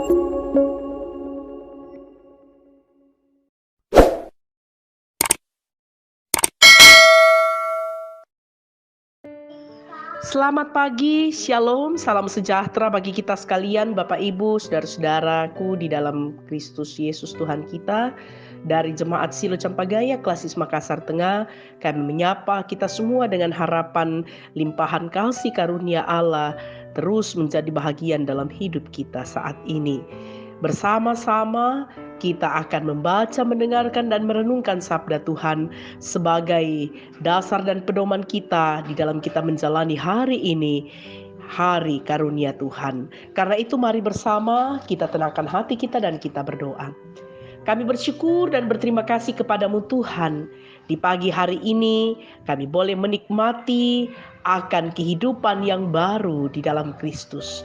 Selamat pagi, shalom, salam sejahtera bagi kita sekalian, Bapak Ibu, saudara-saudaraku di dalam Kristus Yesus Tuhan kita. Dari Jemaat Silo Campagaya, Klasis Makassar Tengah, kami menyapa kita semua dengan harapan limpahan kasih karunia Allah terus menjadi bahagian dalam hidup kita saat ini. Bersama-sama kita akan membaca, mendengarkan, dan merenungkan sabda Tuhan sebagai dasar dan pedoman kita di dalam kita menjalani hari ini, hari karunia Tuhan. Karena itu mari bersama kita tenangkan hati kita dan kita berdoa. Kami bersyukur dan berterima kasih kepadamu Tuhan. Di pagi hari ini kami boleh menikmati akan kehidupan yang baru di dalam Kristus.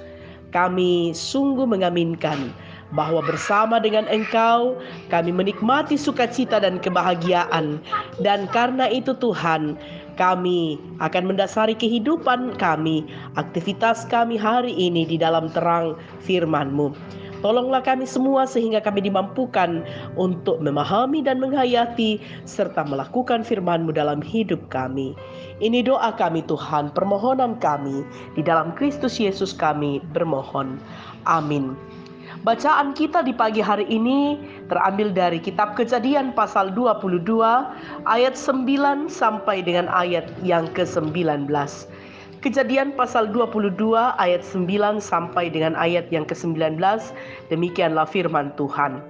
Kami sungguh mengaminkan bahwa bersama dengan Engkau kami menikmati sukacita dan kebahagiaan. Dan karena itu Tuhan, kami akan mendasari kehidupan kami, aktivitas kami hari ini di dalam terang firman-Mu. Tolonglah kami semua sehingga kami dimampukan untuk memahami dan menghayati serta melakukan firman-Mu dalam hidup kami. Ini doa kami Tuhan, permohonan kami di dalam Kristus Yesus kami bermohon. Amin. Bacaan kita di pagi hari ini terambil dari kitab Kejadian pasal 22 ayat 9 sampai dengan ayat yang ke-19. Kejadian pasal 22 ayat 9 sampai dengan ayat yang ke-19, demikianlah firman Tuhan.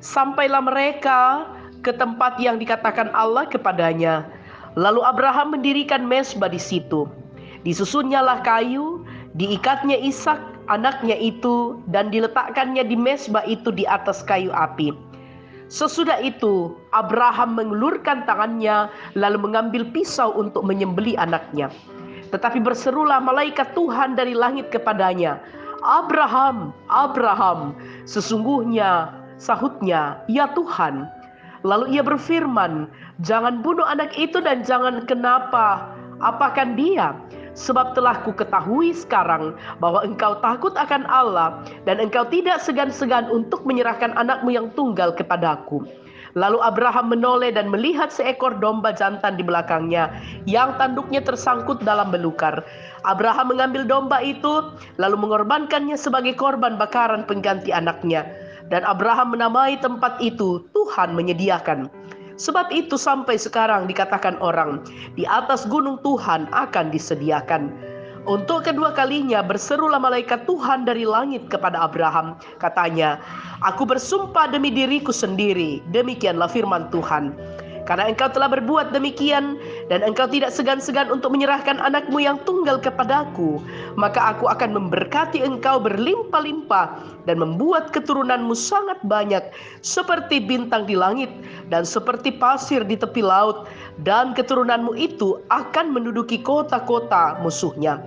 Sampailah mereka ke tempat yang dikatakan Allah kepadanya. Lalu Abraham mendirikan mezbah di situ. Disusunnyalah kayu, diikatnya Ishak anaknya itu, dan diletakkannya di mezbah itu di atas kayu api. Sesudah itu Abraham mengulurkan tangannya lalu mengambil pisau untuk menyembelih anaknya. Tetapi berserulah malaikat Tuhan dari langit kepadanya, "Abraham, Abraham!" "Sesungguhnya," sahutnya, "ya Tuhan." Lalu ia berfirman, "Jangan bunuh anak itu dan jangan apakan dia. Sebab telah ku ketahui sekarang bahwa engkau takut akan Allah dan engkau tidak segan-segan untuk menyerahkan anakmu yang tunggal kepadaku." Lalu Abraham menoleh dan melihat seekor domba jantan di belakangnya yang tanduknya tersangkut dalam belukar. Abraham mengambil domba itu lalu mengorbankannya sebagai korban bakaran pengganti anaknya. Dan Abraham menamai tempat itu Tuhan menyediakan. Sebab itu sampai sekarang dikatakan orang, di atas gunung Tuhan akan disediakan. Untuk kedua kalinya berserulah malaikat Tuhan dari langit kepada Abraham. Katanya, "Aku bersumpah demi diriku sendiri, demikianlah firman Tuhan. Karena engkau telah berbuat demikian, dan engkau tidak segan-segan untuk menyerahkan anakmu yang tunggal kepadaku, maka aku akan memberkati engkau berlimpah-limpah, dan membuat keturunanmu sangat banyak, seperti bintang di langit, dan seperti pasir di tepi laut, dan keturunanmu itu akan menduduki kota-kota musuhnya.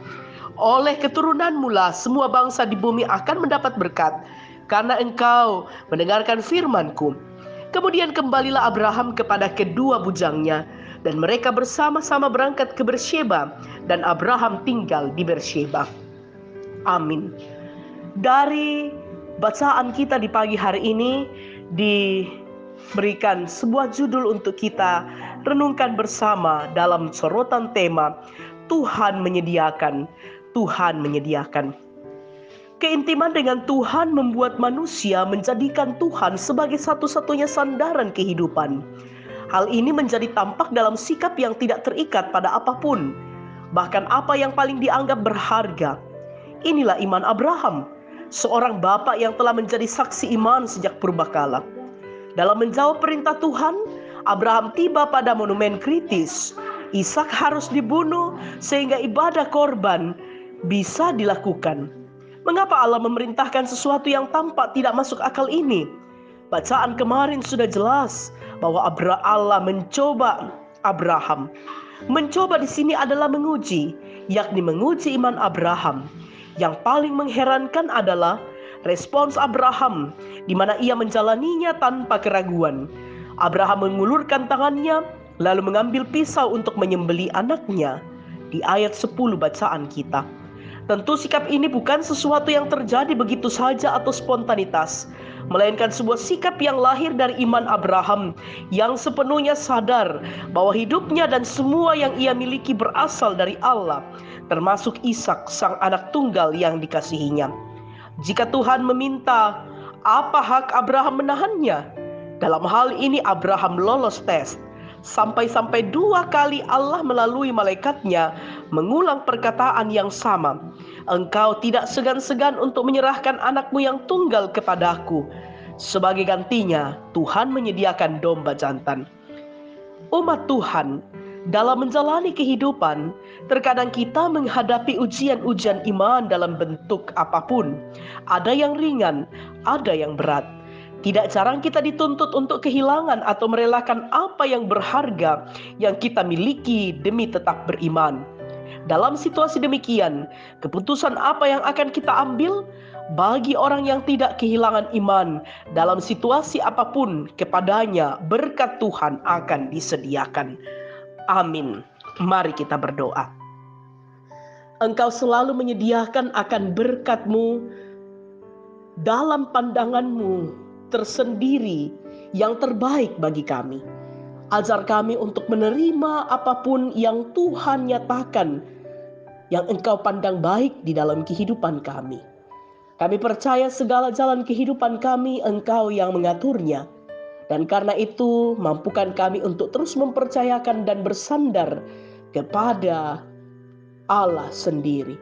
Oleh keturunanmu lah semua bangsa di bumi akan mendapat berkat, karena engkau mendengarkan firman-Ku." Kemudian kembalilah Abraham kepada kedua bujangnya, dan mereka bersama-sama berangkat ke Bersyeba, dan Abraham tinggal di Bersyeba. Amin. Dari bacaan kita di pagi hari ini diberikan sebuah judul untuk kita renungkan bersama dalam sorotan tema Tuhan menyediakan, Tuhan menyediakan. Keintiman dengan Tuhan membuat manusia menjadikan Tuhan sebagai satu-satunya sandaran kehidupan. Hal ini menjadi tampak dalam sikap yang tidak terikat pada apapun, bahkan apa yang paling dianggap berharga. Inilah iman Abraham, seorang bapak yang telah menjadi saksi iman sejak purbakala. Dalam menjawab perintah Tuhan, Abraham tiba pada monumen kritis. Ishak harus dibunuh sehingga ibadah korban bisa dilakukan. Mengapa Allah memerintahkan sesuatu yang tampak tidak masuk akal ini? Bacaan kemarin sudah jelas bahwa Allah mencoba Abraham. Mencoba di sini adalah menguji, yakni menguji iman Abraham. Yang paling mengherankan adalah respons Abraham, di mana ia menjalaninya tanpa keraguan. Abraham mengulurkan tangannya, lalu mengambil pisau untuk menyembelih anaknya. Di ayat 10 bacaan kita. Tentu sikap ini bukan sesuatu yang terjadi begitu saja atau spontanitas, melainkan sebuah sikap yang lahir dari iman Abraham yang sepenuhnya sadar bahwa hidupnya dan semua yang ia miliki berasal dari Allah, termasuk Ishak, sang anak tunggal yang dikasihinya. Jika Tuhan meminta, apa hak Abraham menahannya? Dalam hal ini Abraham lolos tes. Sampai-sampai 2 kali Allah melalui malaikatnya mengulang perkataan yang sama. Engkau tidak segan-segan untuk menyerahkan anakmu yang tunggal kepadaku. Sebagai gantinya, Tuhan menyediakan domba jantan. Umat Tuhan, dalam menjalani kehidupan, terkadang kita menghadapi ujian-ujian iman dalam bentuk apapun. Ada yang ringan, ada yang berat. Tidak jarang kita dituntut untuk kehilangan atau merelakan apa yang berharga yang kita miliki demi tetap beriman. Dalam situasi demikian, keputusan apa yang akan kita ambil? Bagi orang yang tidak kehilangan iman, dalam situasi apapun kepadanya berkat Tuhan akan disediakan. Amin. Mari kita berdoa. Engkau selalu menyediakan akan berkat-Mu dalam pandangan-Mu tersendiri yang terbaik bagi kami. Ajar kami untuk menerima apapun yang Tuhan nyatakan, yang Engkau pandang baik di dalam kehidupan kami. Kami percaya segala jalan kehidupan kami Engkau yang mengaturnya. Dan karena itu mampukan kami untuk terus mempercayakan dan bersandar kepada Allah sendiri.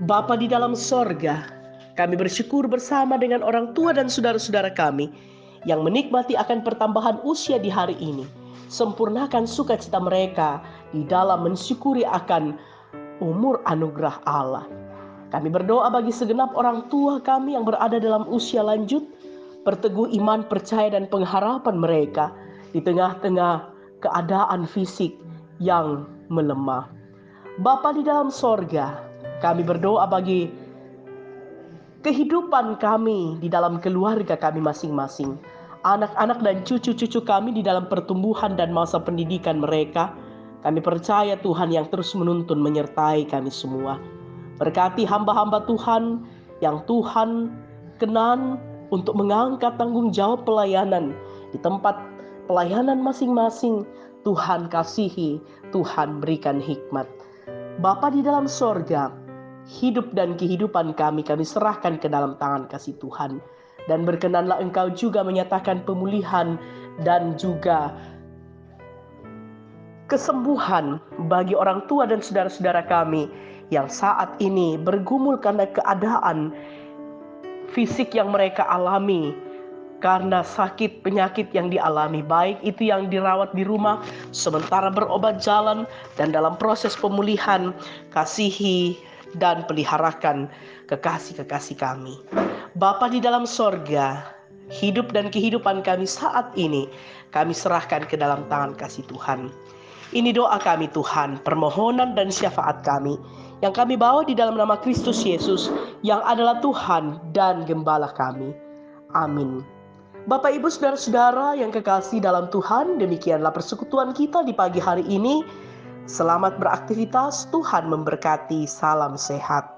Bapa di dalam sorga, kami bersyukur bersama dengan orang tua dan saudara-saudara kami yang menikmati akan pertambahan usia di hari ini. Sempurnakan sukacita mereka di dalam mensyukuri akan umur anugerah Allah. Kami berdoa bagi segenap orang tua kami yang berada dalam usia lanjut, perteguh iman, percaya dan pengharapan mereka di tengah-tengah keadaan fisik yang melemah. Bapa di dalam sorga, kami berdoa bagi kehidupan kami di dalam keluarga kami masing-masing. Anak-anak dan cucu-cucu kami di dalam pertumbuhan dan masa pendidikan mereka. Kami percaya Tuhan yang terus menuntun menyertai kami semua. Berkati hamba-hamba Tuhan yang Tuhan kenan untuk mengangkat tanggung jawab pelayanan di tempat pelayanan masing-masing. Tuhan kasihi, Tuhan berikan hikmat. Bapa di dalam sorga, hidup dan kehidupan kami serahkan ke dalam tangan kasih Tuhan. Dan berkenanlah Engkau juga menyatakan pemulihan dan juga kesembuhan bagi orang tua dan saudara-saudara kami yang saat ini bergumul karena keadaan fisik yang mereka alami, karena sakit penyakit yang dialami, baik itu yang dirawat di rumah sementara berobat jalan dan dalam proses pemulihan. Kasihi dan peliharakan kekasih-kekasih kami. Bapa di dalam sorga, hidup dan kehidupan kami saat ini kami serahkan ke dalam tangan kasih Tuhan. Ini doa kami Tuhan, permohonan dan syafaat kami yang kami bawa di dalam nama Kristus Yesus yang adalah Tuhan dan Gembala kami. Amin. Bapak, Ibu, saudara-saudara yang kekasih dalam Tuhan, demikianlah persekutuan kita di pagi hari ini. Selamat beraktivitas, Tuhan memberkati, salam sehat.